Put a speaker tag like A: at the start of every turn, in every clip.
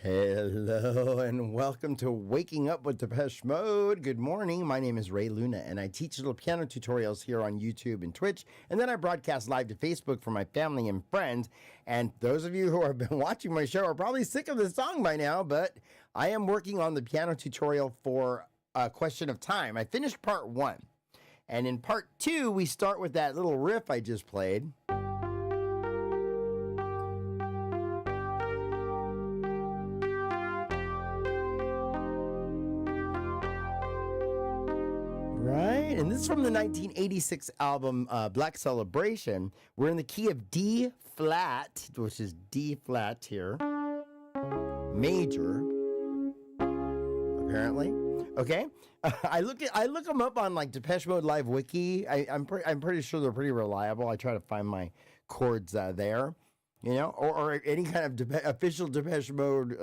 A: Hello and welcome to Waking Up with Depeche Mode. Good morning. My name is Ray Luna and I teach little piano tutorials here on YouTube and Twitch. And then I broadcast live to Facebook for my family and friends. And those of you who have been watching my show are probably sick of this song by now, but I am working on the piano tutorial for A Question of Time. I finished part 1. And in part 2, we start with that little riff I just played. Right, and this is from the 1986 album Black Celebration. We're in the key of D flat, which is D flat here, major, apparently. Okay, I look them up on like Depeche Mode Live Wiki. I'm pretty sure they're pretty reliable. I try to find my chords there. You know, or any kind of official Depeche Mode,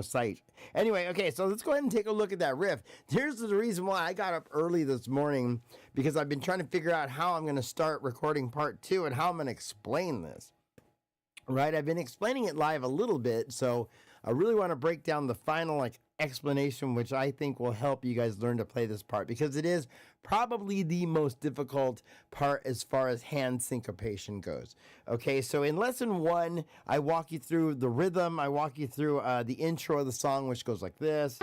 A: site. Anyway, okay, so let's go ahead and take a look at that riff. Here's the reason why I got up early this morning, because I've been trying to figure out how I'm going to start recording part 2 and how I'm going to explain this. Right, I've been explaining it live a little bit, so I really want to break down the final explanation, which I think will help you guys learn to play this part, because it is probably the most difficult part as far as hand syncopation goes. Okay, so in lesson 1, I walk you through the rhythm, I walk you through the intro of the song, which goes like this.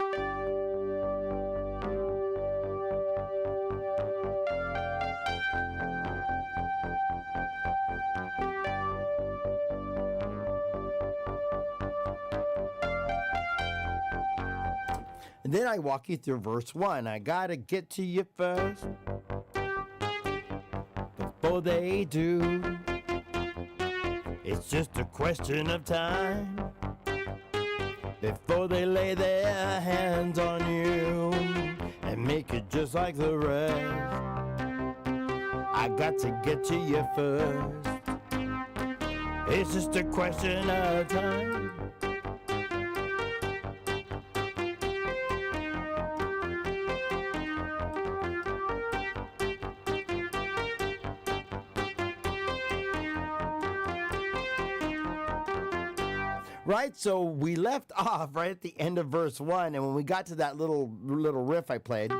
A: And then I walk you through verse 1. I gotta get to you first before they do. It's just a question of time before they lay their hands on you and make it just like the rest. I got to get to you first. It's just a question of time. Right, so we left off right at the end of verse 1, and when we got to that little riff I played,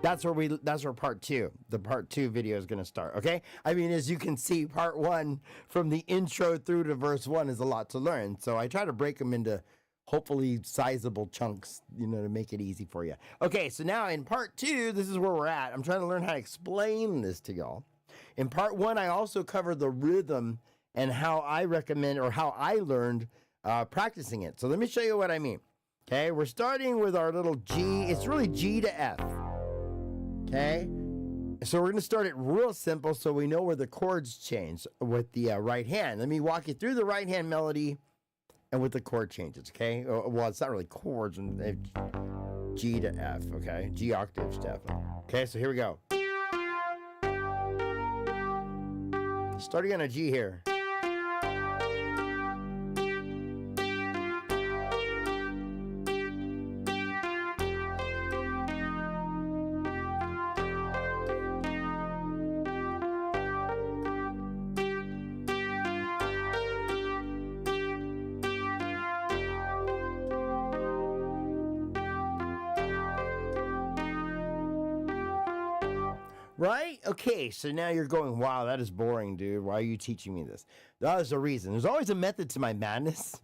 A: that's where part 2, the part 2 video is going to start. Okay, I mean, as you can see, part 1 from the intro through to verse 1 is a lot to learn. So I try to break them into hopefully sizable chunks, to make it easy for you. Okay, so now in part 2, this is where we're at. I'm trying to learn how to explain this to y'all. In part 1, I also covered the rhythm and how I recommend, or how I learned practicing it. So let me show you what I mean. Okay, we're starting with our little G. It's really G to F. Okay, so we're going to start it real simple so we know where the chords change with the right hand. Let me walk you through the right hand melody and with the chord changes. Okay, well, it's not really chords. G to F. Okay, G octaves to F. Okay, so here we go. Starting on a G here. Right? Okay, so now you're going, wow, that is boring, dude. Why are you teaching me this? There's a reason. There's always a method to my madness.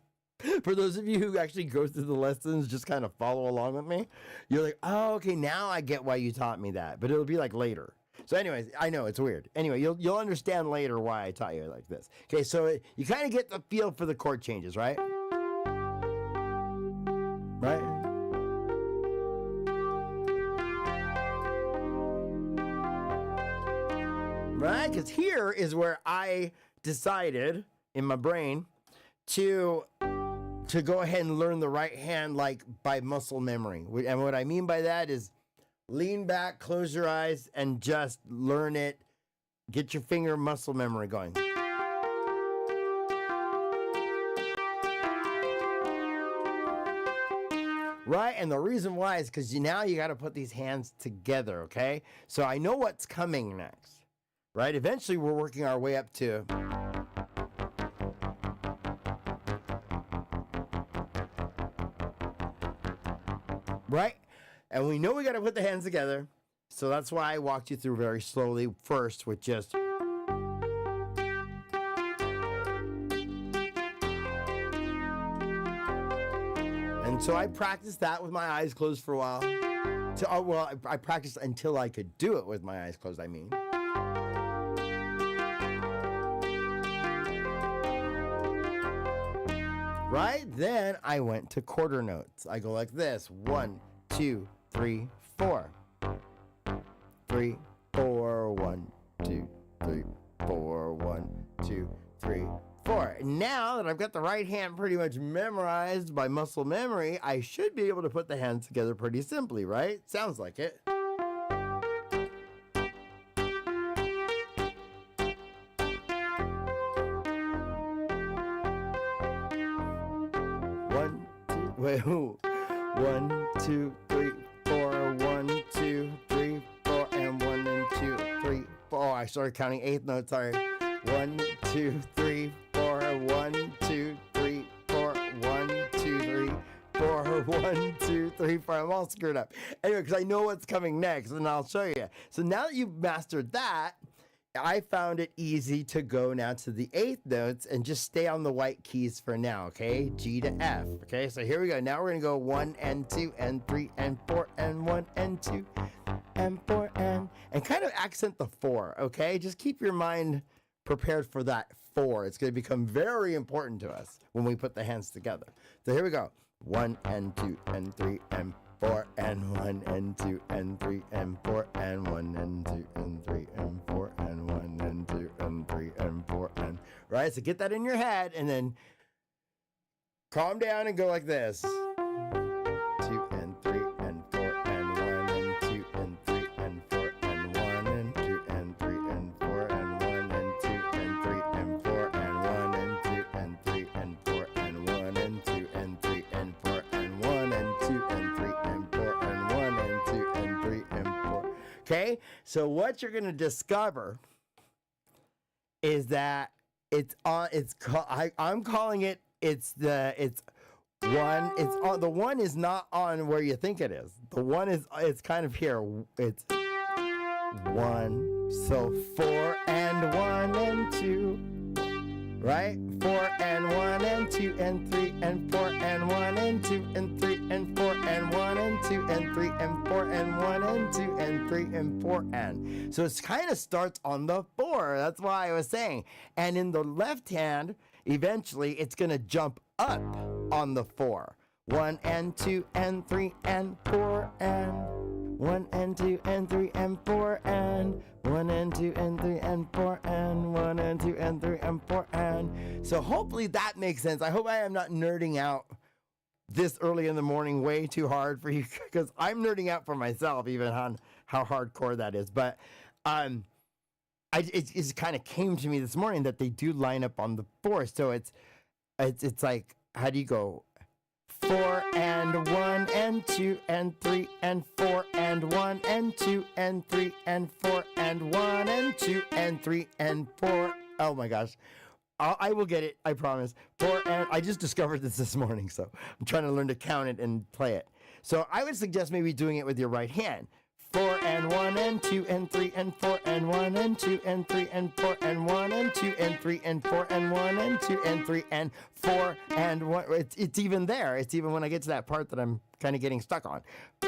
A: For those of you who actually go through the lessons, just kind of follow along with me. You're like, oh, okay, now I get why you taught me that. But it'll be like later. So anyways, I know it's weird. Anyway, you'll understand later why I taught you like this. Okay, so you kind of get the feel for the chord changes, right? Right? Right? Because here is where I decided in my brain to go ahead and learn the right hand like by muscle memory. And what I mean by that is lean back, close your eyes, and just learn it. Get your finger muscle memory going. Right? And the reason why is because now you got to put these hands together, okay? So I know what's coming next. Right? Eventually, we're working our way up to right? And we know we got to put the hands together. So that's why I walked you through very slowly first with just. And so I practiced that with my eyes closed for a while. I practiced until I could do it with my eyes closed, I mean. Right? Then I went to quarter notes. I go like this. 1, 2, 3, 4. 3, 4, 1, 2, 3, 4, 1, 2, 3, 4. Now that I've got the right hand pretty much memorized by muscle memory, I should be able to put the hands together pretty simply, right? Sounds like it. Wait, 1, 2, 3, 4, 1, 2, 3, 4, and 1 and 2, 3, 4. Oh, I started counting eighth notes, sorry. 1, 2, 3, 4, 1, 2, 3, 4, 1, 2, 3, 4, 1, 2, 3, 4. I'm all screwed up. Anyway, because I know what's coming next, and I'll show you. So now that you've mastered that, I found it easy to go now to the eighth notes and just stay on the white keys for now, okay? G to F, okay? So here we go. Now we're going to go 1 and 2 and 3 and 4 and 1 and 2 and 4 and kind of accent the 4, okay? Just keep your mind prepared for that 4. It's going to become very important to us when we put the hands together. So here we go. 1 and 2 and 3 and 4 and 1 and 2 and 3 and 4 and 1 and 2 and 3 and 4 and 1 and 2 and 3 and 4 and right. So get that in your head and then calm down and go like this. 2 and 3 and 4 and 1 and 2 and 3 and 4 and 1 and 2 and 3 and 4 and 1 and 2 and 3 and 4 and 1 and 2 and 3 and 4 and 1 and 2 and 3 and 4 and 1 and 2 and 3 and 4 and 1 and 2 and 3 and 4. Okay, so what you're gonna discover is that I'm calling it. The one is not on where you think it is. The one it's kind of here. It's 1. So 4 and 1 and 2. Right? 4 and 1 and 2 and 3 and 4 and 1 and 2 and 3 and 4 and 1 and 2 and 3 and 4 and 1 and 2 and 3 and 4 and. So it kind of starts on the 4. That's why I was saying. And in the left hand, eventually it's going to jump up on the 4. 1 and 2 and 3 and 4 and 1 and 2 and 3 and 4 and 1 and 2 and 3 and 4 and 1 and 2 and 3 and 4 and. So hopefully that makes sense. I hope I am not nerding out this early in the morning way too hard for you, because I'm nerding out for myself even on how hardcore that is. But it kind of came to me this morning that they do line up on the 4. So it's like, how do you go? 4 and 1 and 2 and 3 and 4 and 1 and 2 and 3 and 4 and 1 and 2 and 3 and 4. Oh my gosh. I will get it. I promise. 4 and I just discovered this morning, so I'm trying to learn to count it and play it. So I would suggest maybe doing it with your right hand. 4 and 1 and 2 and 3 and 4 and 1 and 2 and 3 and 4 and 1 and 2 and 3 and 4 and 1 and 2 and 3 and 4 and 1. It's even there. It's even when I get to that part that I'm kind of getting stuck on.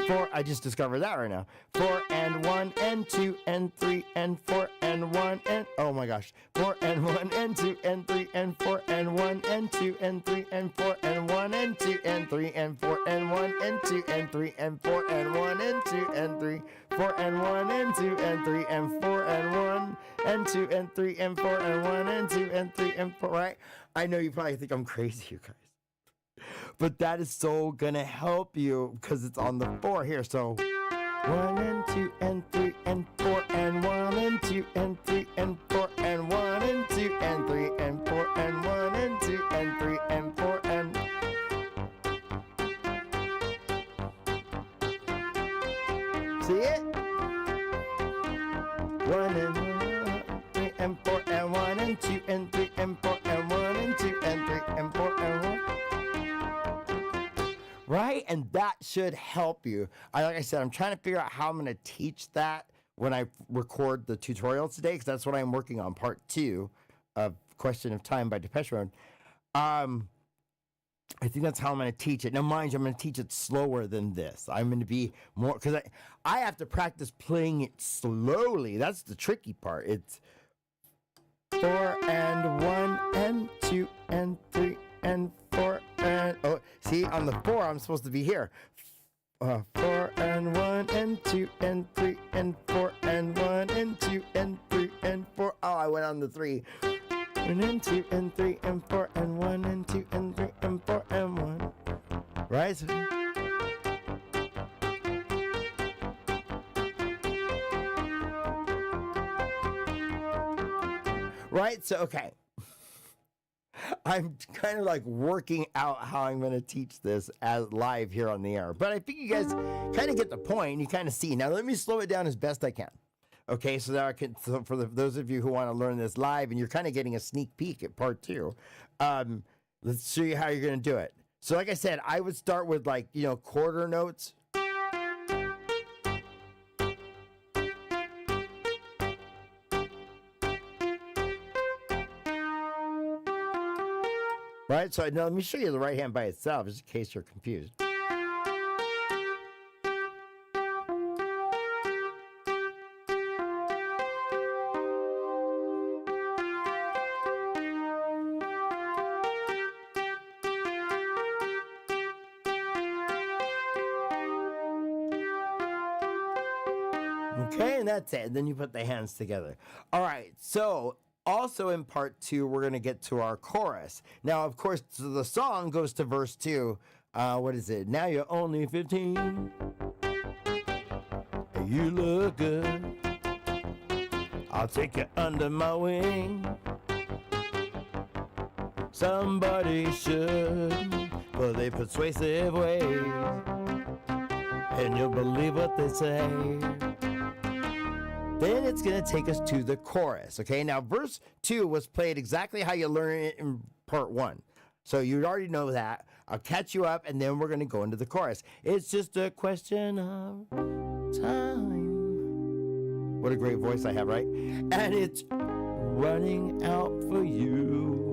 A: 4, I just discovered that right now. 4 and 1 and 2 and 3 and 4 and 1 and, oh my gosh. 4 and 1 and 2 and 3 and 4 and 1 and 2 and 3 and 4 and 1 and 2 and 3 and 4 and 1 and 2 and 3 and 4 and 1 and 2 and 3, 4 and 1 and 2 and 3 and 4 and 1 and 2 and 3 and 4 and 1 and 2 and 3 and 4, right? I know you probably think I'm crazy, you guys. But that is so gonna help you because it's on the 4 here. So 1 and 2 and 3 and 4 and 1 and 2 and 3 and 4 and 1 and 2 and 3 and 4 and 1 and 2 and 3 and 4 and. See it? 1 and 3 and 4 and 1 and 2 and 3 and 4 and 1 and 2 and 3 and 4 and 1. right? And that should help you. Like I said, I'm trying to figure out how I'm going to teach that when I record the tutorial today, because that's what I'm working on, part 2 of Question of Time by Depeche Mode. I think that's how I'm going to teach it. Now, mind you, I'm going to teach it slower than this. I'm going to be more, because I have to practice playing it slowly. That's the tricky part. It's 4 and 1 and 2 and 3 and 4 and, oh, see, on the 4, I'm supposed to be here. 4 and 1 and 2 and 3 and 4 and 1 and 2 and 3 and 4. Oh, I went on the 3. 1 and 2 and 3 and 4 and 1 and 2 and 3 and 4 and 1. Right? Right? So, okay. I'm kind of like working out how I'm going to teach this as live here on the air. But I think you guys kind of get the point. You kind of see. Now, let me slow it down as best I can. Okay, so that I can, so for those of you who want to learn this live, and you're kind of getting a sneak peek at part 2, let's show you how you're going to do it. So like I said, I would start with, like, you know, quarter notes. Right, so now let me show you the right hand by itself, just in case you're confused. Okay, and that's it. And then you put the hands together. All right, so also in part 2, we're going to get to our chorus. Now, of course, the song goes to verse 2. What is it? Now you're only 15. You look good. I'll take you under my wing. Somebody should, for they persuasive ways. And you'll believe what they say. Then it's going to take us to the chorus, okay? Now, verse 2 was played exactly how you learn it in part 1. So you already know that. I'll catch you up, and then we're going to go into the chorus. It's just a question of time. What a great voice I have, right? And it's running out for you.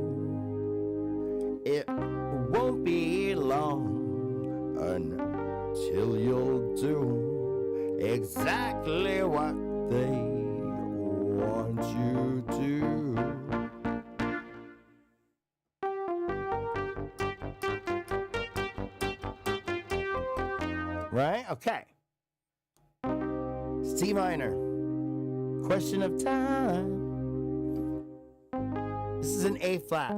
A: It won't be long until you'll do exactly what they want you to. Right? Okay. C minor. Question of time. This is an A flat.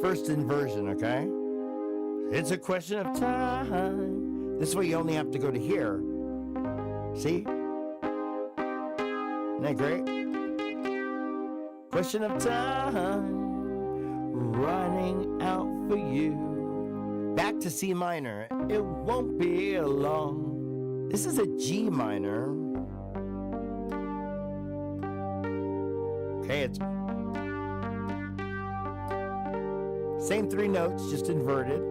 A: First inversion, okay? It's a question of time. This way you only have to go to here. See? Isn't that great? Question of time. Running out for you. Back to C minor. It won't be long. This is a G minor. Okay, it's same 3 notes, just inverted.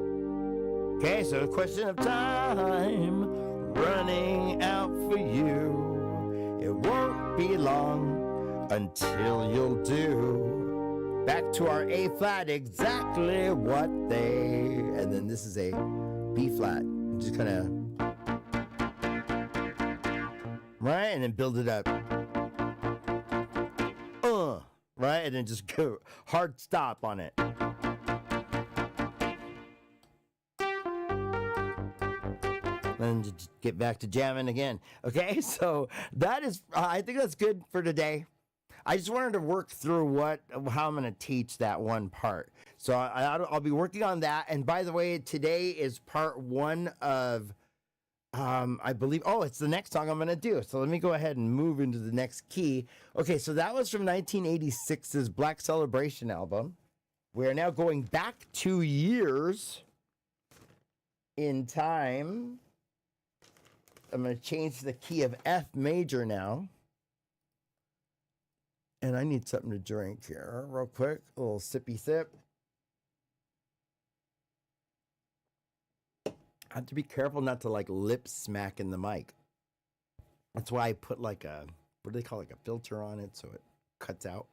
A: Okay, so question of time, running out for you. It won't be long until you'll do. Back to our A flat, exactly what they. And then this is a B flat. Just kind of. Right, and then build it up. Right, and then just go hard stop on it. And just get back to jamming again. Okay, so that is, I think that's good for today. I just wanted to work through how I'm going to teach that one part. So I'll be working on that. And by the way, today is part 1 of, I believe, it's the next song I'm going to do. So let me go ahead and move into the next key. Okay, so that was from 1986's Black Celebration album. We're now going back 2 years in time. I'm going to change the key of F major now. And I need something to drink here real quick. A little sippy sip. I have to be careful not to like lip smack in the mic. That's why I put like a, what do they call it, like a filter on it so it cuts out.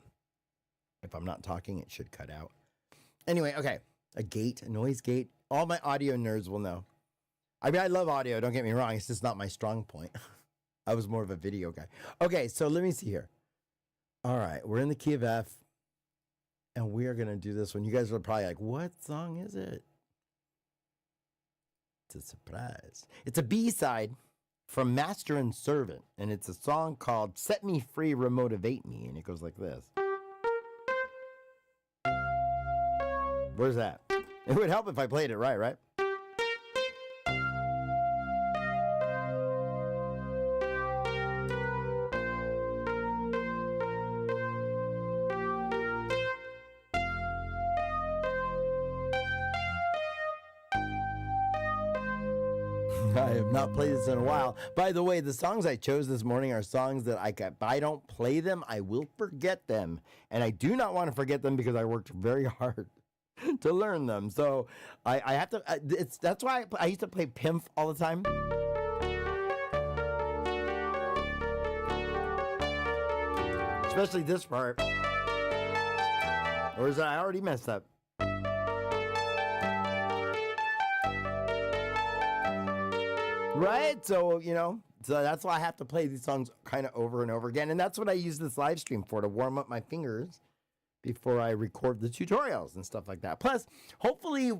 A: If I'm not talking, it should cut out. Anyway, okay. A noise gate. All my audio nerds will know. I mean, I love audio, don't get me wrong. It's just not my strong point. I was more of a video guy. Okay, so let me see here. All right, we're in the key of F. And we are going to do this one. You guys are probably like, what song is it? It's a surprise. It's a B-side from Master and Servant. And it's a song called Set Me Free, Remotivate Me. And it goes like this. Where's that? It would help if I played it right? I have not played this in a while. By the way, the songs I chose this morning are songs that if I don't play them, I will forget them. And I do not want to forget them because I worked very hard to learn them. So I have to, that's why I used to play Pimp all the time. Especially this part. Or is I already messed up? Right? So, so that's why I have to play these songs kind of over and over again. And that's what I use this live stream for, to warm up my fingers before I record the tutorials and stuff like that. Plus, hopefully,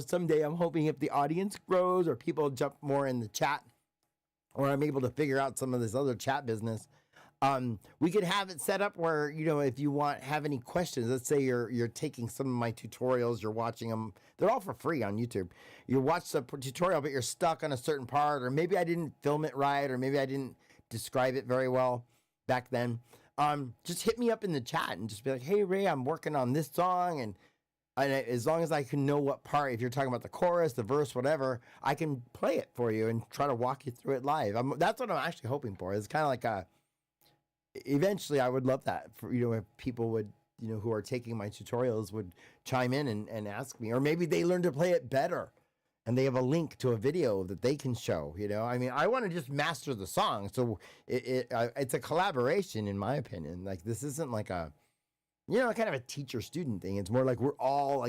A: someday I'm hoping if the audience grows or people jump more in the chat, or I'm able to figure out some of this other chat business, we could have it set up where, if you have any questions, let's say you're taking some of my tutorials, you're watching them, they're all for free on YouTube. You watch the tutorial, but you're stuck on a certain part, or maybe I didn't film it right, or maybe I didn't describe it very well back then. Just hit me up in the chat and just be like, hey, Ray, I'm working on this song. And as long as I can know what part, if you're talking about the chorus, the verse, whatever, I can play it for you and try to walk you through it live. That's what I'm actually hoping for. It's kind of like eventually I would love that for, if people would, who are taking my tutorials would chime in and ask me, or maybe they learn to play it better and they have a link to a video that they can show, I mean, I want to just master the song. So it's a collaboration, in my opinion. Like, this isn't like a, kind of a teacher-student thing. It's more like we're all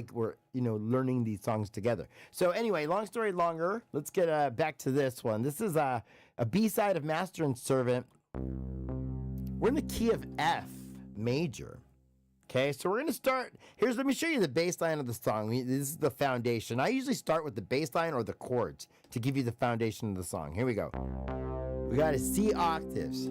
A: learning these songs together. So anyway, long story longer, let's get back to this one. This is a B-side of Master and Servant. We're in the key of F major. Okay, so we're going to start. Let me show you the bass line of the song. This is the foundation. I usually start with the bass line or the chords to give you the foundation of the song. Here we go. We got a C octaves.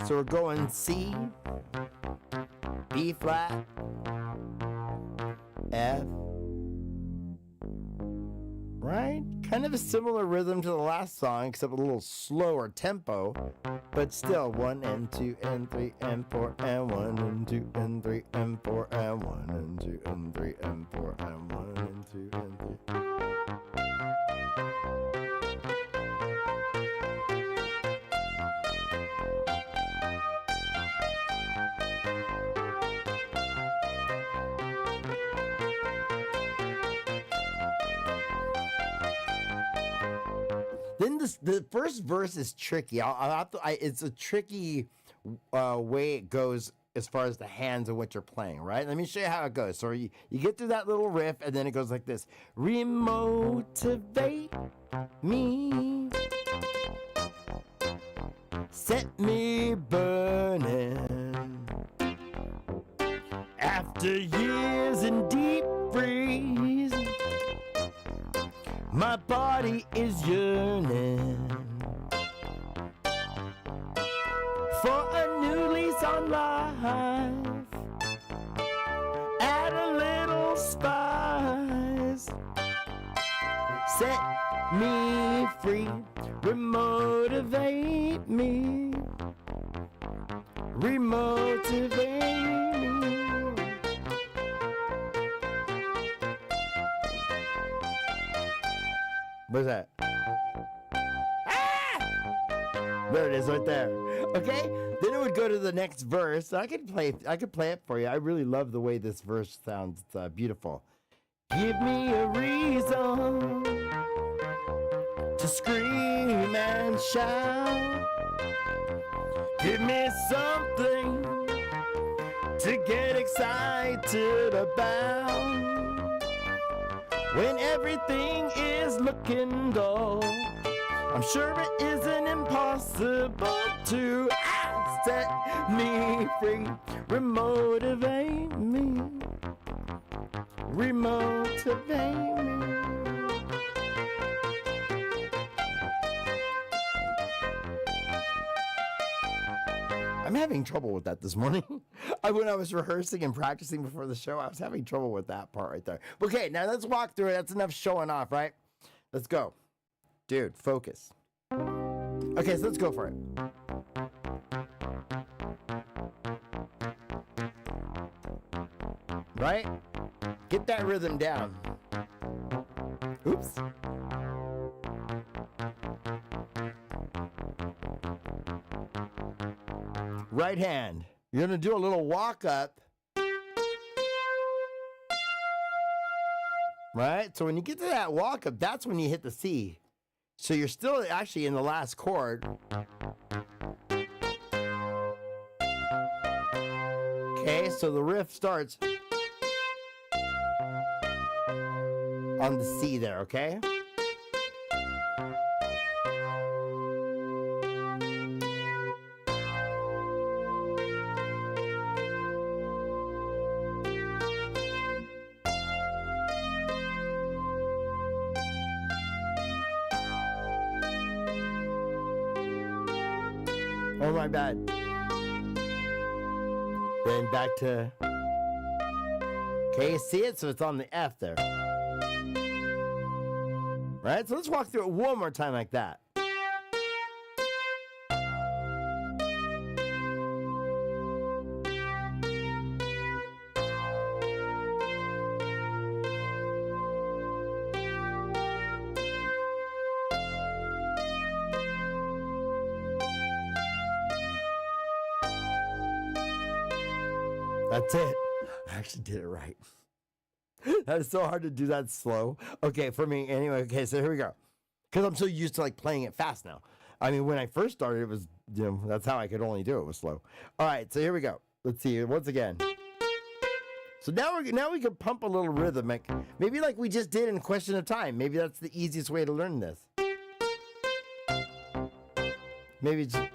A: So we're going C, B flat, F, right? Kind of a similar rhythm to the last song, except a little slower tempo, but still 1 and 2 and 3 and 4 and 1 and 2 and 3 and 4 and 1 and 2 and 3 and 4 and 1 and 2 and 3. Then the first verse is tricky. It's a tricky way it goes as far as the hands and what you're playing, right? Let me show you how it goes. So you get through that little riff, and then it goes like this. Remotivate me, set me burning, after years in deep freeze, my body is yearning for a new lease on life. Add a little spice, set me free, remotivate me, remotivate me. What's that? Ah! There it is right there. Okay? Then it would go to the next verse. I could play it for you. I really love the way this verse sounds. It's beautiful. Give me a reason to scream and shout. Give me something to get excited about. When everything is looking dull, I'm sure it isn't impossible to set me free. Remotivate me. Remotivate me. I'm having trouble with that this morning. When I was rehearsing and practicing before the show, I was having trouble with that part right there. Okay, now let's walk through it. That's enough showing off, right? Let's go. Dude, focus. Okay, so let's go for it. Right? Get that rhythm down. Oops. Right hand. You're going to do a little walk up. Right? So when you get to that walk up, that's when you hit the C. So you're still actually in the last chord. Okay, so the riff starts on the C there, okay? Oh, my bad. Then back to... Okay, you see it? So it's on the F there. Right? So let's walk through it one more time like that. That's it. I actually did it right. That is so hard to do that slow. Okay, for me, anyway. Okay, so here we go. Because I'm so used to like playing it fast now. I mean, when I first started, it was, that's how I could only do it, was slow. All right, so here we go. Let's see once again. So now we can pump a little rhythmic. Maybe like we just did in Question of Time. Maybe that's the easiest way to learn this. Maybe just...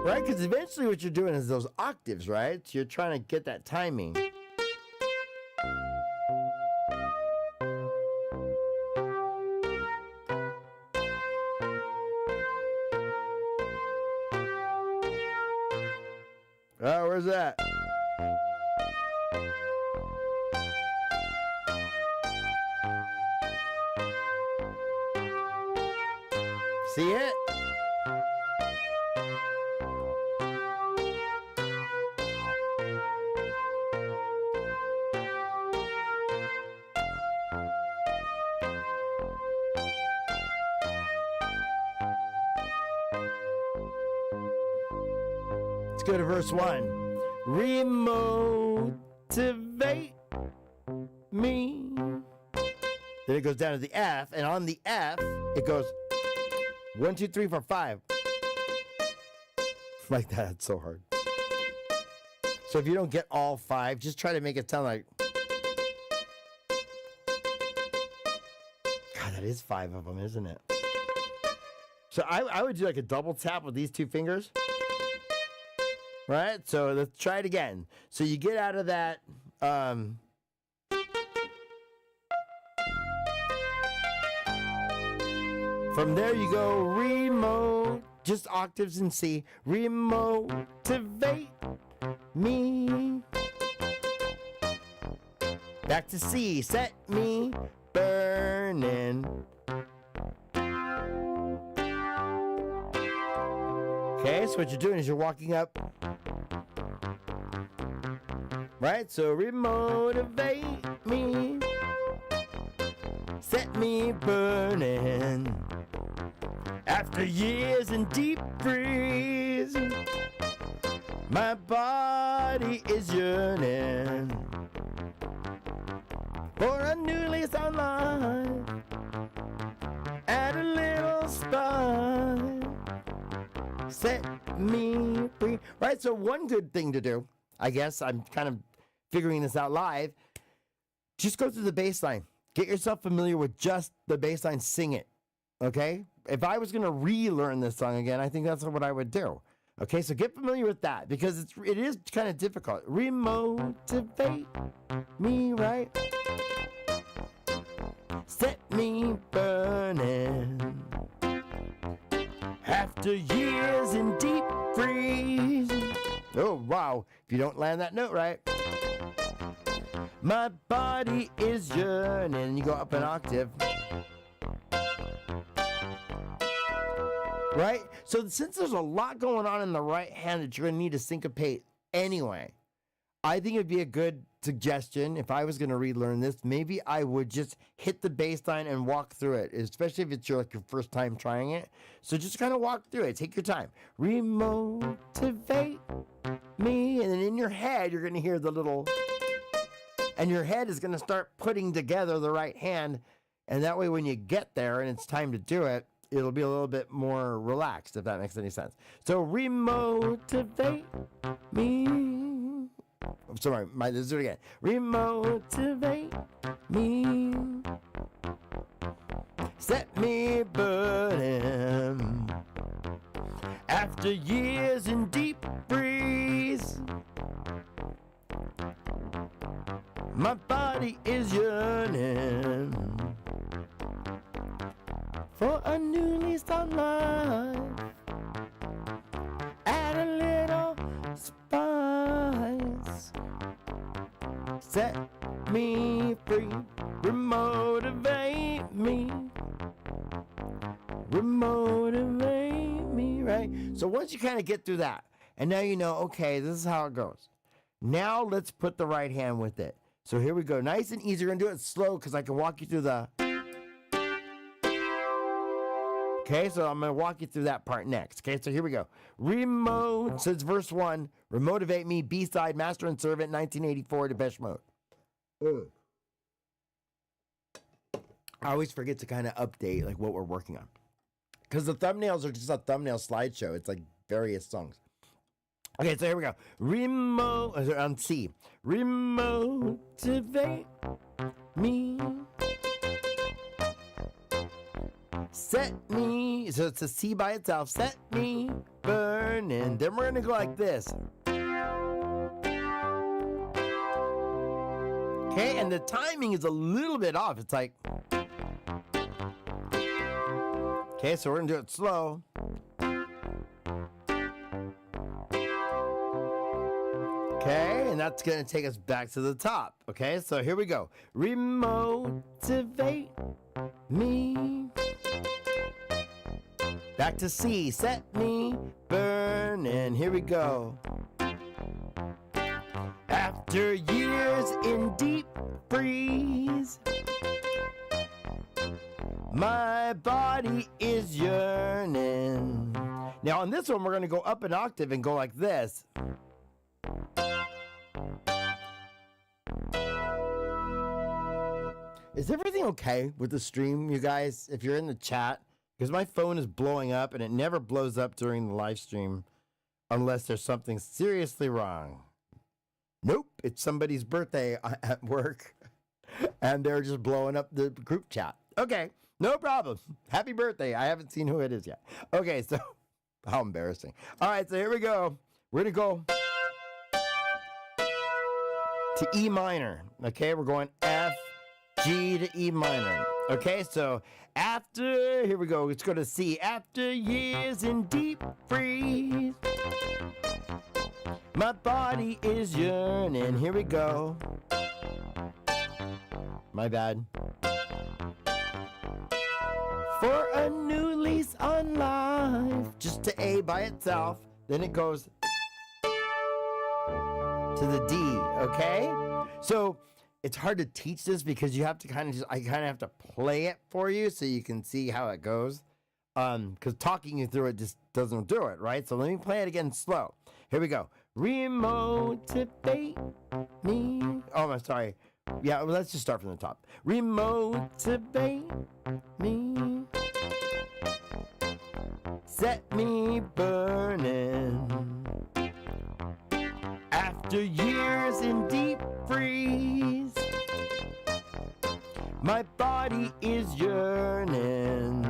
A: Right? Because eventually what you're doing is those octaves, right? So you're trying to get that timing. Oh, where's that? See it? Go to verse 1. Remotivate me. Then it goes down to the F, and on the F, it goes 1, 2, 3, 4, 5. Like that, it's so hard. So if you don't get all 5, just try to make it sound like... God, that is 5 of them, isn't it? So I would do like a double tap with these 2 fingers. Right? So let's try it again. So you get out of that. From there you go remote, just octaves in C. Remotivate me. Back to C. Set me burning. Okay, so what you're doing is you're walking up. Right? So remotivate me. Set me burning. After years in deep freeze, my body is yearning for a new lease on life. Add a little spice. Set me free. Right? So one good thing to do, I guess, I'm kind of figuring this out live, just go through the bass line. Get yourself familiar with just the bass line. Sing it. Okay? If I was going to relearn this song again, I think that's what I would do. Okay, so get familiar with that because it is kind of difficult. Remotivate me, right? Set me burning. After years in deep freeze. Oh, wow. If you don't land that note right. My body is yearning. You go up an octave. Right? So since there's a lot going on in the right hand that you're going to need to syncopate anyway, I think it'd be a good suggestion if I was going to relearn this. Maybe I would just hit the bass line and walk through it, especially if it's your first time trying it. So just kind of walk through it. Take your time. Remotivate me. And then in your head, you're going to hear the little... And your head is going to start putting together the right hand. And that way when you get there and it's time to do it, it'll be a little bit more relaxed, if that makes any sense. So remotivate me. Sorry, let's do it again. Remotivate me. Set me burning. After years in deep freeze, my body is yearning for a new lease on life. Add a little spice. Set me free. Remotivate me. Remotivate me, right? So once you kind of get through that, and now you know, okay, this is how it goes. Now let's put the right hand with it. So here we go. Nice and easy. We're going to do it slow because I can walk you through the... Okay, so I'm going to walk you through that part next. Okay, so here we go. So it's verse 1. Remotivate me, B-side, Master and Servant, 1984, Depeche Mode. I always forget to kind of update like what we're working on. Because the thumbnails are just a thumbnail slideshow. It's like various songs. Okay, so here we go. On C. Remotivate me. Set me. So it's a C by itself. Set me burning. Then we're going to go like this. Okay, and the timing is a little bit off. It's like... Okay, so we're going to do it slow. Okay, and that's going to take us back to the top. Okay, so here we go. Remotivate me. Back to C. Set me burning. Here we go. After years in deep freeze, my body is yearning. Now on this one, we're going to go up an octave and go like this. Is everything okay with the stream, you guys? If you're in the chat, because my phone is blowing up and it never blows up during the live stream unless there's something seriously wrong. Nope, it's somebody's birthday at work and they're just blowing up the group chat. Okay, no problem. Happy birthday. I haven't seen who it is yet. Okay, so how embarrassing. All right, so here we go. We're going to go to E minor. Okay, we're going F, G to E minor. Okay, so after, here we go. Let's go to C. After years in deep freeze, my body is yearning. Here we go. My bad. For a new lease on life. Just to A by itself. Then it goes to the D, okay? So it's hard to teach this because you have to I kind of have to play it for you so you can see how it goes. Because talking you through it just doesn't do it, right? So let me play it again slow. Here we go. Remotivate me. Oh, I'm sorry. Yeah, well, let's just start from the top. Remotivate me. Set me burning. After years in deep freeze, my body is yearning.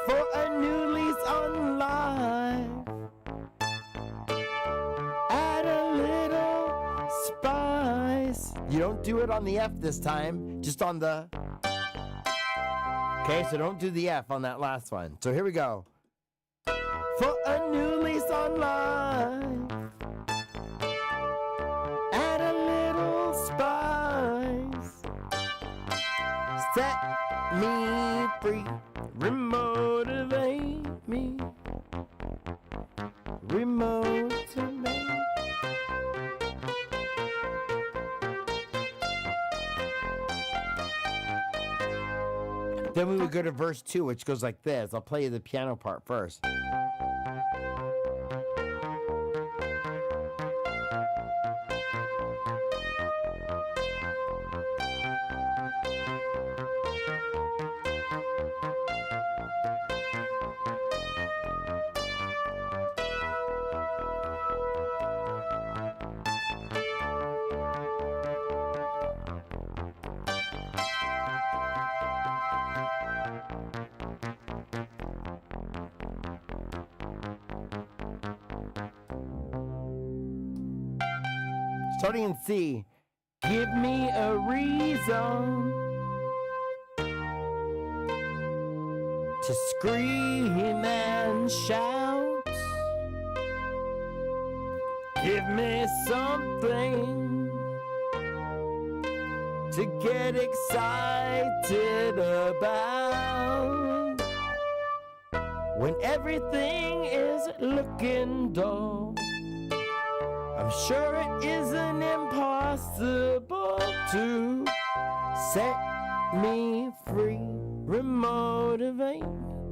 A: For a new lease on life, add a little spice. You don't do it on the F this time, just on the. Okay, so don't do the F on that last one. So here we go. For a new lease on life, add a little spice. Set me free, remotivate me, remotivate. Then we would go to verse 2, which goes like this. I'll play you the piano part first. Starting in C, give me a reason to scream and shout. Give me something to get excited about when everything is looking dull. I'm sure it isn't impossible to set me free, remotivate,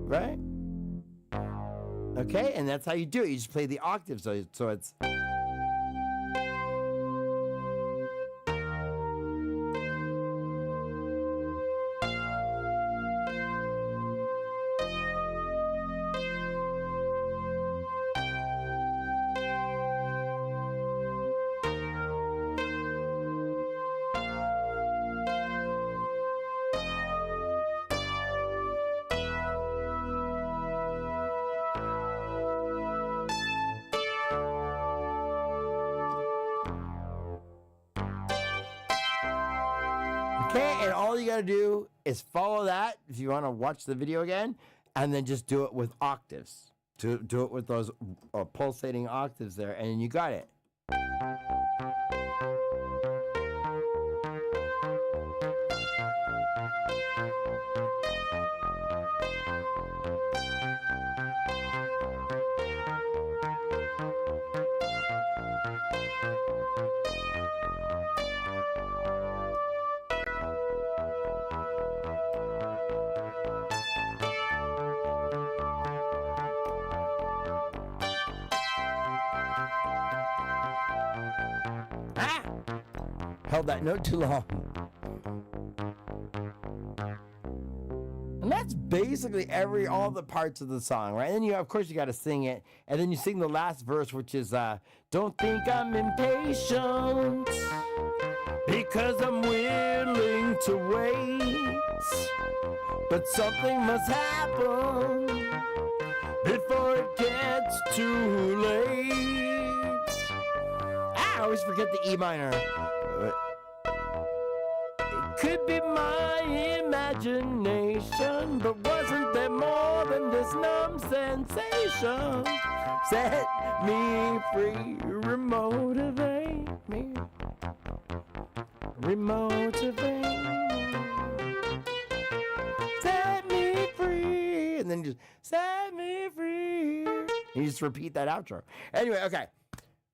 A: right? Okay, and that's how you do it. You just play the octave, so it's. Okay, and all you gotta do is follow that if you want to watch the video again, and then just do it with octaves. Do it with those pulsating octaves there, and you got it. Held that note too long. And that's basically all the parts of the song, right? And then of course you got to sing it, and then you sing the last verse, which is don't think I'm impatient because I'm willing to wait, but something must happen before it gets too late. I always forget the E minor. It could be my imagination, but wasn't there more than this numb sensation? Set me free, remotivate me, remotivate me. Set me free, and then just set me free. You just repeat that outro. Anyway, okay.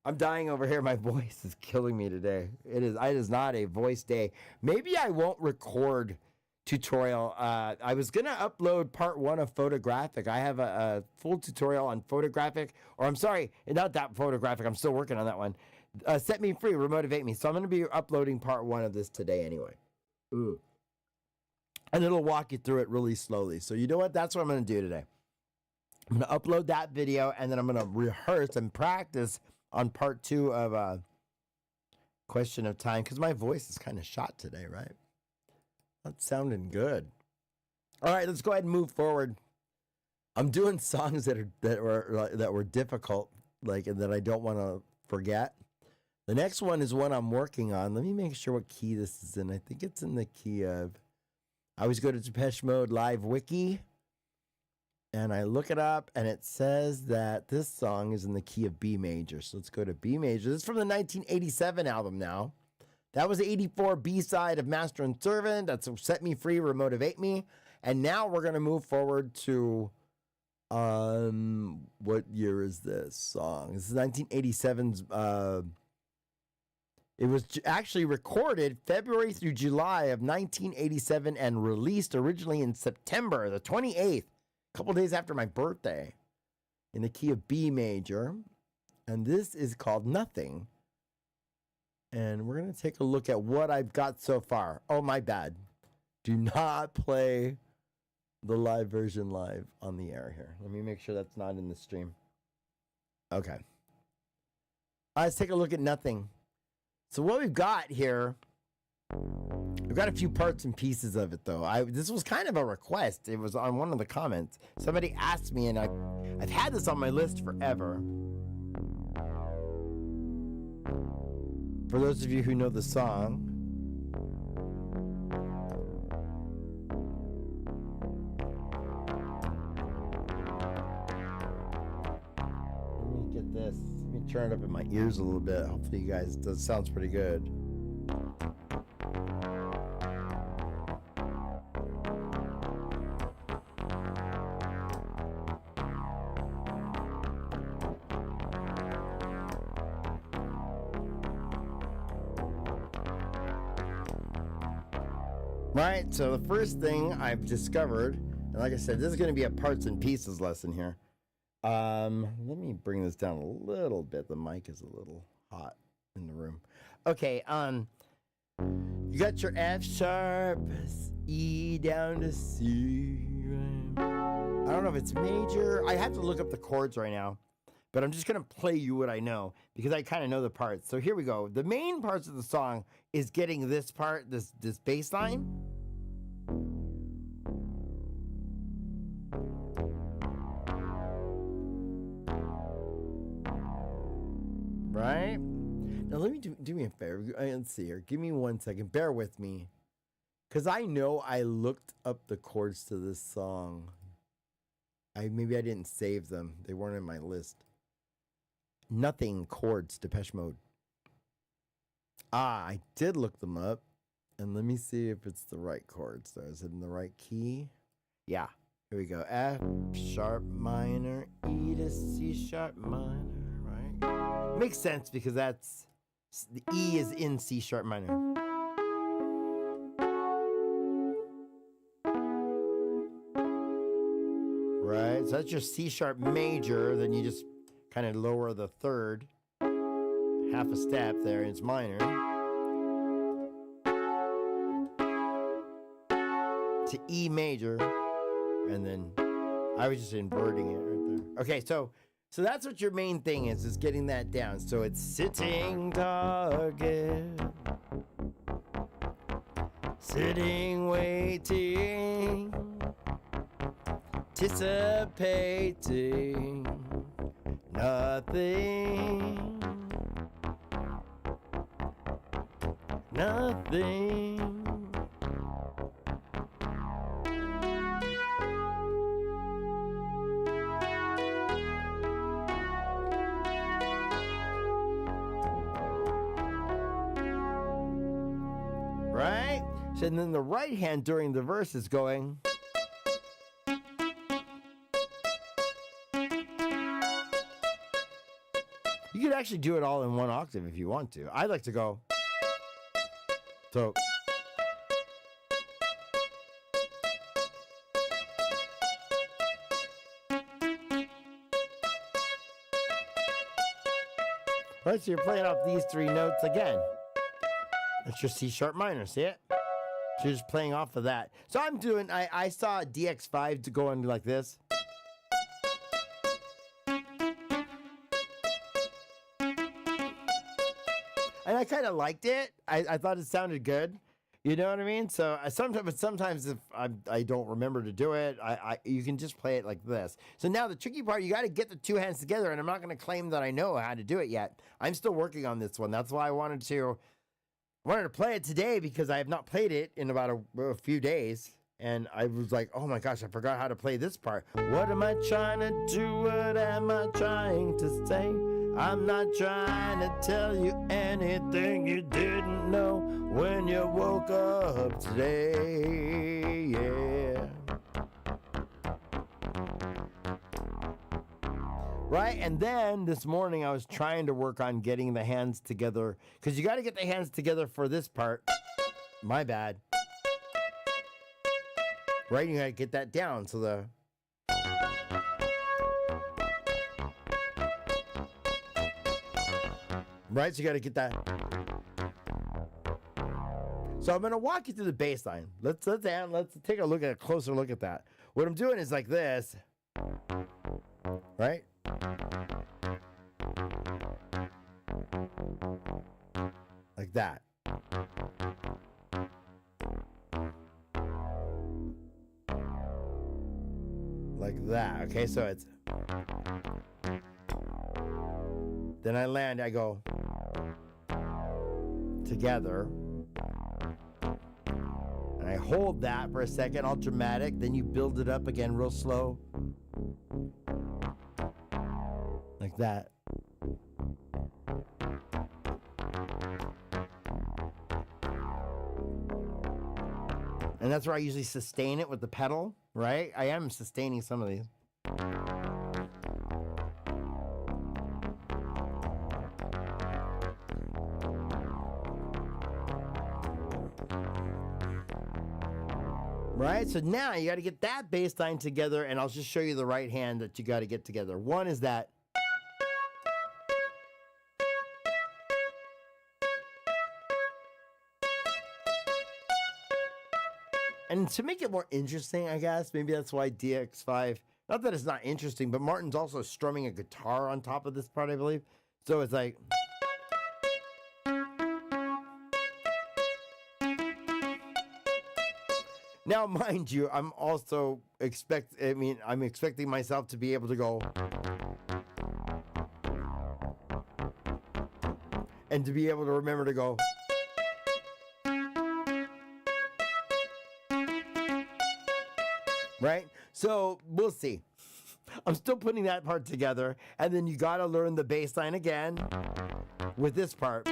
A: I'm dying over here. My voice is killing me today. It is not a voice day. Maybe I won't record tutorial. I was going to upload part 1 of photographic. I have a full tutorial on photographic, or I'm sorry, not that photographic. I'm still working on that one. Set me free, remotivate me. So I'm going to be uploading part 1 of this today anyway. Ooh. And it'll walk you through it really slowly. So you know what? That's what I'm going to do today. I'm going to upload that video, and then I'm going to rehearse and practice on part 2 of Question of Time, because my voice is kind of shot today, right? Not sounding good. All right, let's go ahead and move forward. I'm doing songs that were difficult, and that I don't want to forget. The next one is one I'm working on. Let me make sure what key this is in. I think it's in the key of. I always go to Depeche Mode Live Wiki, and I look it up, and it says that this song is in the key of B major. So let's go to B major. This is from the 1987 album now. That was the 84 B-side of Master and Servant. That's Set Me Free, Remotivate Me. And now we're going to move forward to, what year is this song? This is 1987's, it was actually recorded February through July of 1987 and released originally in September the 28th. A couple days after my birthday, in the key of B major. And this is called Nothing. And we're going to take a look at what I've got so far. Oh, my bad. Do not play the live version live on the air here. Let me make sure that's not in the stream. Okay. Let's take a look at Nothing. So what we've got here, we've got a few parts and pieces of it, though. This was kind of a request. It was on one of the comments. Somebody asked me, and I've had this on my list forever. For those of you who know the song, let me get this. Let me turn it up in my ears a little bit. Hopefully you guys, it sounds pretty good. Right, so the first thing I've discovered, and like I said, this is going to be a parts and pieces lesson here. Let me bring this down a little bit. The mic is a little hot in the room. Okay, you got your F sharp, E down to C. I don't know if it's major. I have to look up the chords right now, but I'm just going to play you what I know because I kind of know the parts. So here we go. The main parts of the song is getting this part, this bass line. Right? Now let me do me a favor. Let's see here. Give me 1 second. Bear with me. Because I know I looked up the chords to this song. Maybe I didn't save them. They weren't in my list. Nothing chords, Depeche Mode. I did look them up. And let me see if it's the right chords. So is it in the right key? Yeah. Here we go. F sharp minor, E to C sharp minor, right? Makes sense because that's the E is in C sharp minor. Right? So that's your C sharp major. Then you just kind of lower the third half a step there. It's minor. To E major, and then I was just inverting it right there. Okay, so that's what your main thing is getting that down. So it's sitting target, sitting waiting, anticipating nothing, nothing. Right? So and then the right hand during the verse is going. actually do it all in one octave if you want to. I like to go. So. Right, so you're playing off these three notes again. That's your C sharp minor, see it? So you're just playing off of that. So I'm doing, I saw DX5 to go into like this. And I kind of liked it. I thought it sounded good. You know what I mean? So sometimes if I don't remember to do it, you can just play it like this. So now the tricky part, you got to get the two hands together, and I'm not going to claim that I know how to do it yet. I'm still working on this one. That's why I wanted to play it today, because I have not played it in about a few days. And I was like, oh my gosh, I forgot how to play this part. What am I trying to do? What am I trying to say? I'm not trying to tell you anything you didn't know when you woke up today, yeah. Right, and then this morning I was trying to work on getting the hands together, because you got to get the hands together for this part. My bad. Right, you got to get that down, so the... Right, so you got to get that. So I'm going to walk you through the bass line. Let's take a closer look at that. What I'm doing is like this. Right? Like that. Like that. Okay, so it's... Then I land, I go together. And I hold that for a second, all dramatic. Then you build it up again real slow. Like that. And that's where I usually sustain it with the pedal, right? I am sustaining some of these. Right, so now you got to get that bass line together, and I'll just show you the right hand that you got to get together. One is that. And to make it more interesting, I guess, maybe that's why DX5, not that it's not interesting, but Martin's also strumming a guitar on top of this part, I believe. So it's like... Now, mind you, I'm expecting myself to be able to go and to be able to remember to go. Right? So we'll see. I'm still putting that part together, and then you got to learn the bass line again with this part.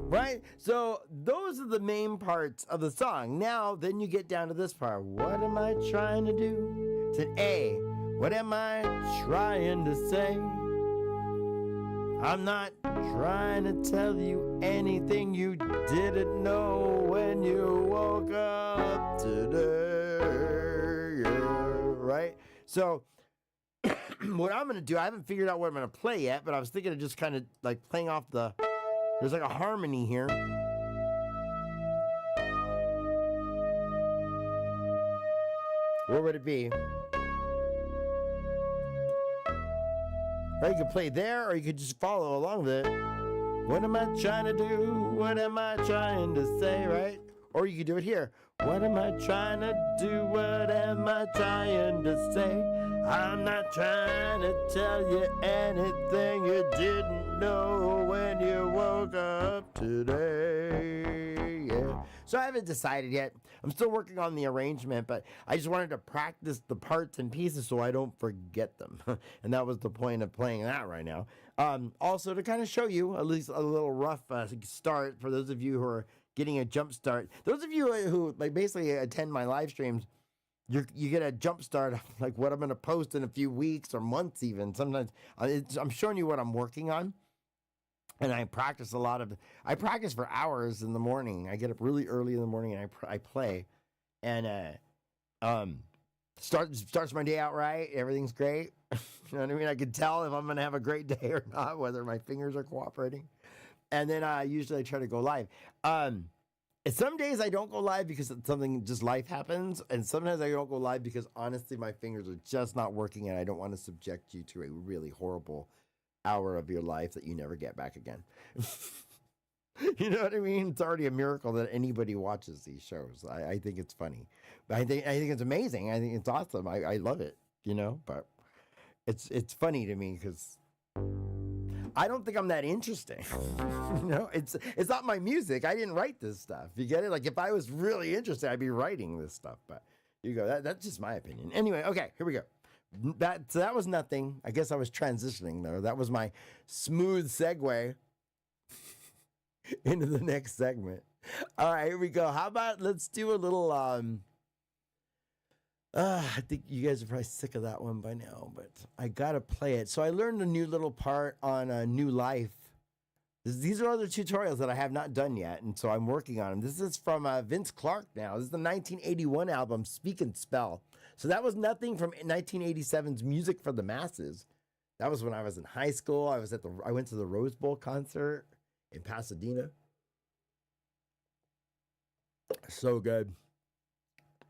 A: Right? So those are the main parts of the song. Now, then you get down to this part. What am I trying to do? It's an A. What am I trying to say? I'm not trying to tell you anything you didn't know when you woke up today. Yeah, right? So what I'm going to do, I haven't figured out what I'm going to play yet, but I was thinking of just kind of like playing off the... There's like a harmony here. Where would it be? Right, you could play there, or you could just follow along with it. What am I trying to do? What am I trying to say, right? Or you could do it here. What am I trying to do? What am I trying to say? I'm not trying to tell you anything you didn't know when you woke up today. Yeah. So I haven't decided yet. I'm still working on the arrangement, but I just wanted to practice the parts and pieces so I don't forget them. And that was the point of playing that right now. Also, to kind of show you at least a little rough start for those of you who are getting a jump start. Those of you who like basically attend my live streams, you get a jump start of like what I'm going to post in a few weeks or months even. Sometimes I'm showing you what I'm working on. And I practice I practice for hours in the morning. I get up really early in the morning and I play. And starts my day out right. Everything's great. You know what I mean? I can tell if I'm going to have a great day or not, whether my fingers are cooperating. And then usually I try to go live. Some days I don't go live because something, just life happens. And sometimes I don't go live because honestly, my fingers are just not working and I don't want to subject you to a really horrible hour of your life that you never get back again. You know what I mean? It's already a miracle that anybody watches these shows. I think it's funny. But I think it's amazing. I think it's awesome. I love it, you know, but it's funny to me because I don't think I'm that interesting. You know, it's not my music. I didn't write this stuff. You get it? Like if I was really interested, I'd be writing this stuff. But you go, that's just my opinion. Anyway, okay, here we go. So that was nothing. I guess I was transitioning though. That was my smooth segue into the next segment. All right, here we go. How about let's do a little I think you guys are probably sick of that one by now, but I gotta play it. So I learned a new little part on a New Life. These are other tutorials that I have not done yet, and so I'm working on them. This is from Vince Clarke now. This is the 1981 album, Speak and Spell. So that was nothing from 1987's Music for the Masses. That was when I was in high school. I went to the Rose Bowl concert in Pasadena. So good.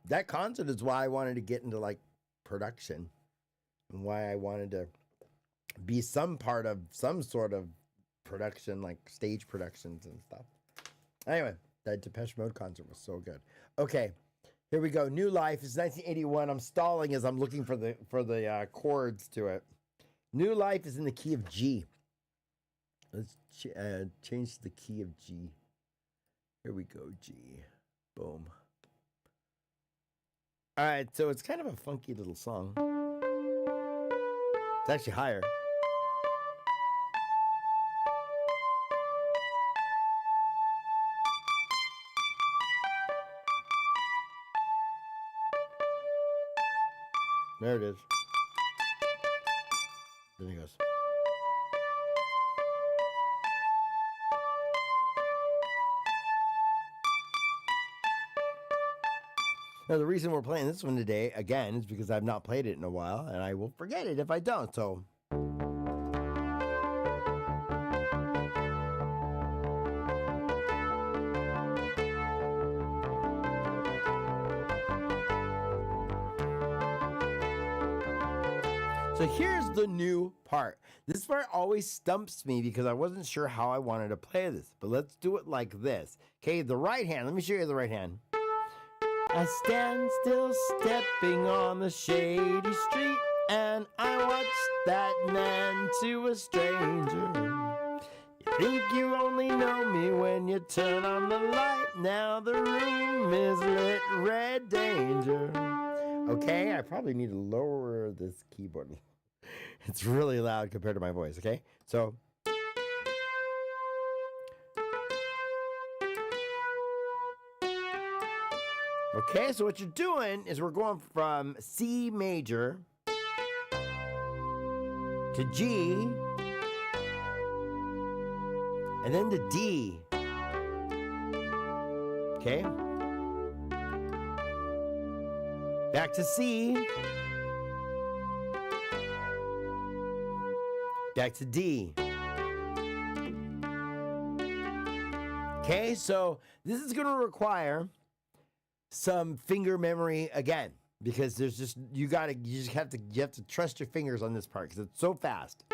A: That concert is why I wanted to get into like production and why I wanted to be some part of some sort of production, like stage productions and stuff. Anyway, that Depeche Mode concert was so good. Okay, here we go. New Life is 1981. I'm stalling as I'm looking for the chords to it. New Life is in the key of G. Let's change the key of G. Here we go, G. Boom. All right, so it's kind of a funky little song. It's actually higher. There it is. Then it goes. Now, the reason we're playing this one today, again, is because I've not played it in a while, and I will forget it if I don't, so... So here's the new part. This part always stumps me because I wasn't sure how I wanted to play this, but let's do it like this. Okay, the right hand. Let me show you the right hand. I stand still stepping on the shady street, and I watch that man to a stranger. You think you only know me when you turn on the light. Now the room is lit red danger. Okay, I probably need to lower this keyboard. It's really loud compared to my voice, okay? So... Okay, so what you're doing is we're going from C major to G and then to D. Okay? Back to C. Back to D. Okay, so this is going to require some finger memory again, because there's just you have to trust your fingers on this part because it's so fast.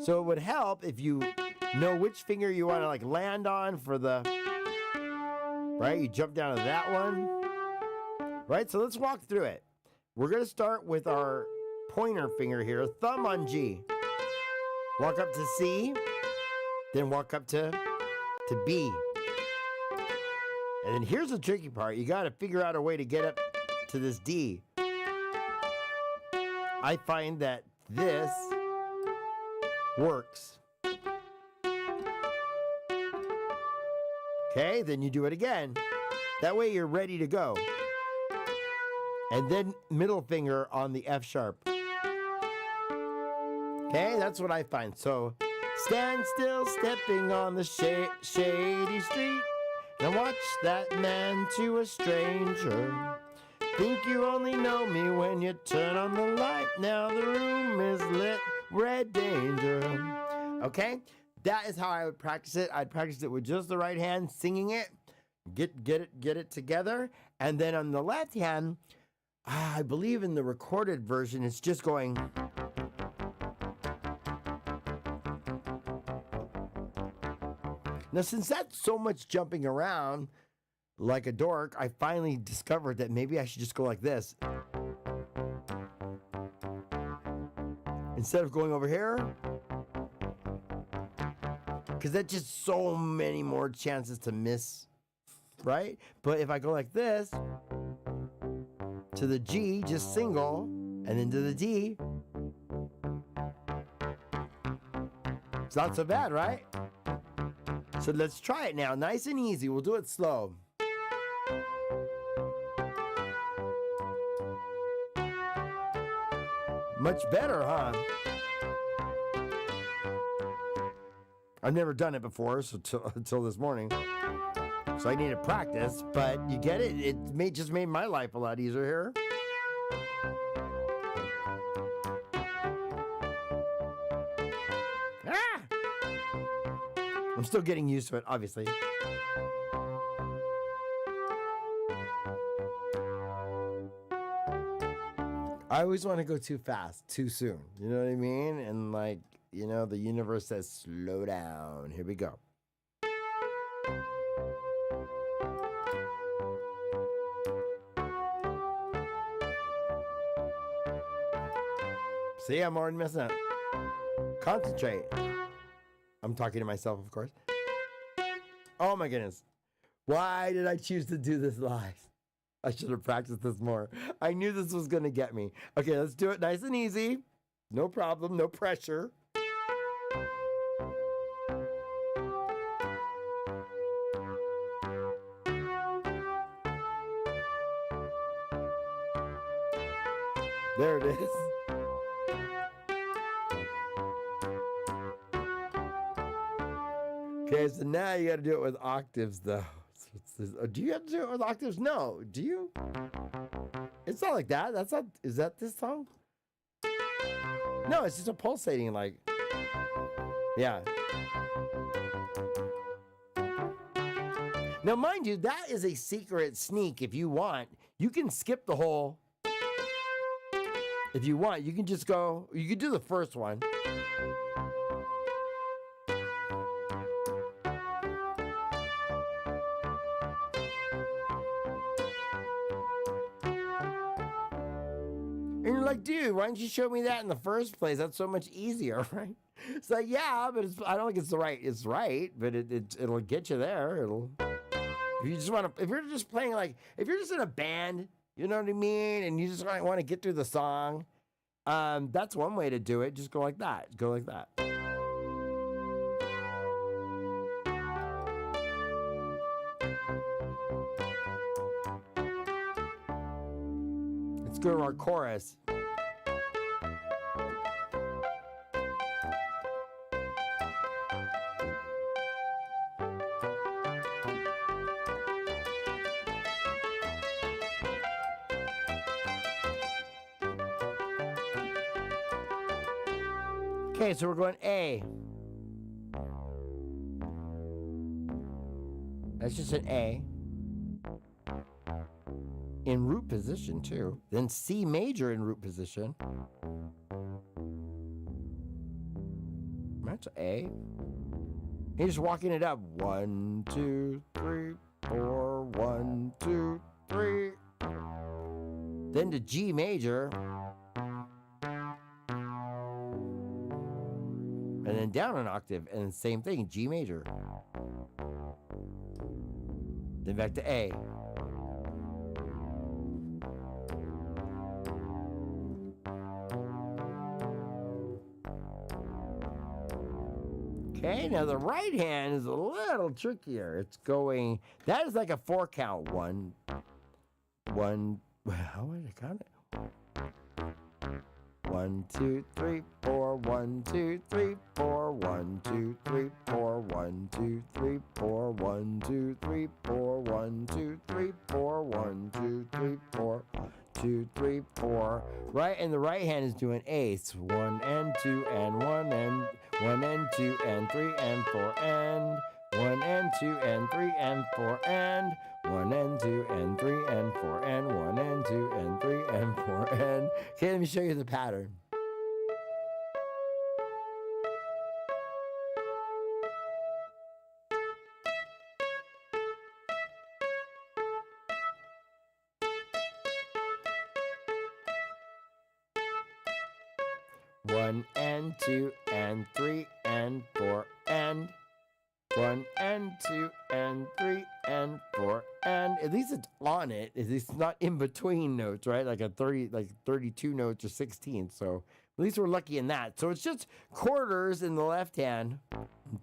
A: So it would help if you know which finger you want to like land on for the right. You jump down to that one, right? So let's walk through it. We're gonna start with our pointer finger here, thumb on G. Walk up to C, then walk up to B. And then here's the tricky part. You got to figure out a way to get up to this D. I find that this works. Okay, then you do it again. That way you're ready to go. And then middle finger on the F sharp. Okay, that's what I find. So, stand still, stepping on the shady street, and watch that man to a stranger. Think you only know me when you turn on the light. Now the room is lit, red danger. Okay, that is how I would practice it. I'd practice it with just the right hand, singing it, get it together, and then on the left hand, I believe in the recorded version, it's just going. Now, since that's so much jumping around like a dork, I finally discovered that maybe I should just go like this. Instead of going over here. Because that's just so many more chances to miss, right? But if I go like this, to the G, just single, and then to the D, it's not so bad, right? So let's try it now. Nice and easy. We'll do it slow. Much better, huh? I've never done it before, so until this morning. So I need to practice, but you get it? It just made my life a lot easier here. I'm still getting used to it, obviously. I always want to go too fast, too soon. You know what I mean? And like, you know, the universe says, slow down. Here we go. See, I'm already messing up. Concentrate. I'm talking to myself, of course. Oh my goodness. Why did I choose to do this live? I should have practiced this more. I knew this was going to get me. Okay, let's do it nice and easy. No problem, no pressure. There it is. Okay, so now you got to do it with octaves, though. Do you have to do it with octaves? No. Do you? It's not like that. That's not. Is that this song? No, it's just a pulsating, like. Yeah. Now, mind you, that is a secret sneak. If you want, you can skip the whole. If you want, you can just go. You can do the first one. And you're like, dude, why didn't you show me that in the first place? That's so much easier, right? It's like, yeah, but I don't think it's the right. It's right, but it'll get you there. If you just want to, if you're just playing like, if you're just in a band, you know what I mean, and you just want to get through the song, that's one way to do it. Just go like that. Go like that. Let's go to our chorus. Okay, so we're going A. That's just an A. In root position, too. Then C major in root position. That's A. You're just walking it up. 1, 2, 3, 4. 1, 2, 3. Then to G major. and then down an octave, and same thing, G major. Then back to A. Okay, now the right hand is a little trickier. It's going, that is like a 4 count. One, how would I count it? 1, 2, 3, 4, 1, 2, 3, 4, 1, 2, 3, 4, 1, 2, 3, 4, 1, 2, 3, 4, 1, 2, 3, 4, 1, 2, 3, 4, 2, 3, 4. Right, and the right hand is doing eighths. 1 and 2 and 1 and 1 and 2 and 3 and 4 and 1 and 2 and 3 and 4 and 1 and 2 and 3 and 4 and 1 and 2 and 3 and 4 and. Okay, let me show you the pattern. One and 2 and 3 and 4 and 1 and 2 and 3 and 4 and at least it's on it. At least it's not in between notes, right? Like 32 notes or 16. So at least we're lucky in that. So it's just quarters in the left hand.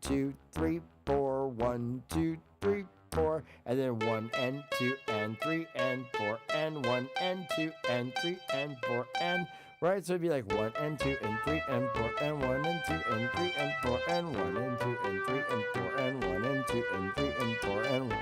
A: 2, 3, 4, 1, 2, 3, 4, and then 1 and 2 and 3 and 4 and 1 and 2 and 3 and 4 and. Right, so it'd be like 1 and 2 and 3 and 4 and 1 and 2 and 3 and 4 and 1 and 2 and 3 and 4 and 1 and 2 and 3 and 4 and 1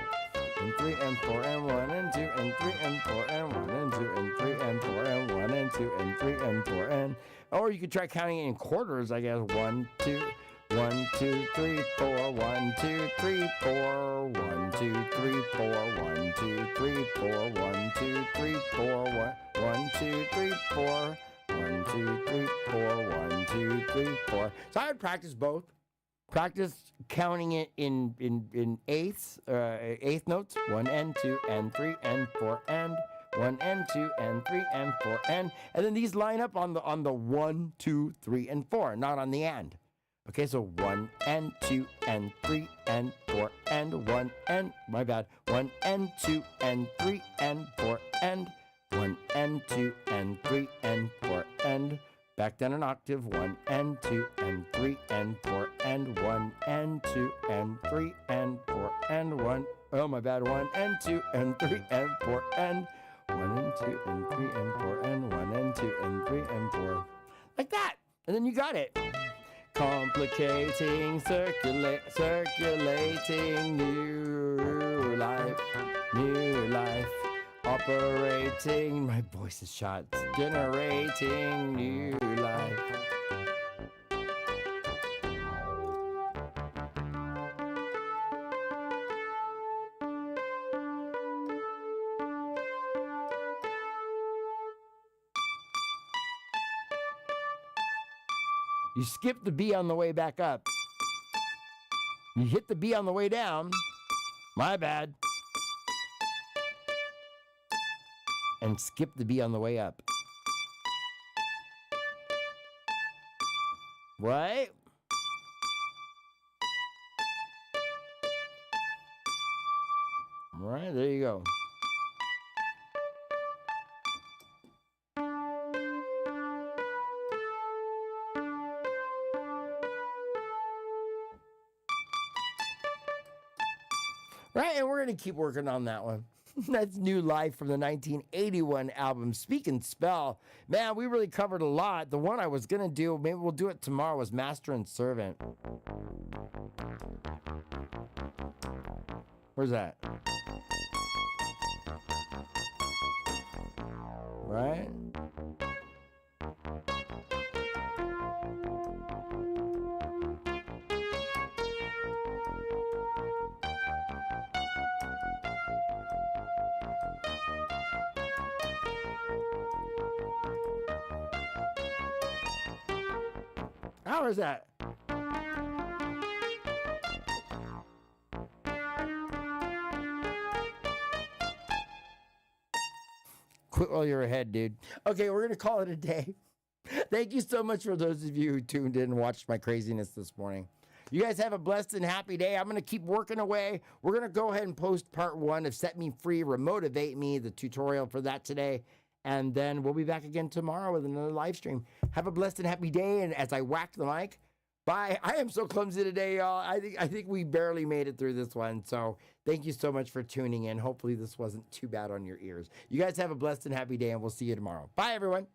A: and 3 and 4 and 1 and 2 and 3 and 4 and 1 and 2 and 3 and 4 and 1 and 2 and 3 and 4 and. Or you could try counting it in quarters, I guess. 1, 2, 1, 2, 3, 4, 1, 2, 3, 4, 1, 2, 3, 4, 1, 2, 3, 4, 1, 2, 3, 4, 1, 2, 3, 4. 1, 2, 3, 4, 1, 2, 3, 4. So I would practice both. Practice counting it in eighths, eighth notes. 1 and 2 and 3 and 4 and 1 and 2 and 3 and 4 and then these line up on the 1, 2, 3 and 4, not on the and. Okay, so 1 and 2 and 3 and 4 and 1 and 1 and 2 and 3 and 4 and 1 and 2 and 3 and 4 and back down an octave. 1 and 2 and 3 and 4 and 1 and 2 and 3 and 4 and 1. Oh my bad. 1 and 2 and 3 and 4 and 1 and 2 and 3 and 4 and 1 and 2 and 3 and 4. Like that. And then you got it. Complicating, circulating, new life, operating, my voice is shot, generating new life. You skip the B on the way back up. You hit the B on the way down. My bad. And skip the B on the way up. Right? Right, there you go. Right, and we're going to keep working on that one. That's New Life from the 1981 album Speak and Spell. Man, we really covered a lot. The one I was going to do, maybe we'll do it tomorrow, was Master and Servant. Where's that? Right? How is that? Quit while you're ahead, dude. Okay, we're going to call it a day. Thank you so much for those of you who tuned in and watched my craziness this morning. You guys have a blessed and happy day. I'm going to keep working away. We're going to go ahead and post part 1 of Set Me Free, Remotivate Me, the tutorial for that today. And then we'll be back again tomorrow with another live stream. Have a blessed and happy day. And as I whack the mic, bye. I am so clumsy today, y'all. I think we barely made it through this one. So thank you so much for tuning in. Hopefully this wasn't too bad on your ears. You guys have a blessed and happy day, and we'll see you tomorrow. Bye, everyone.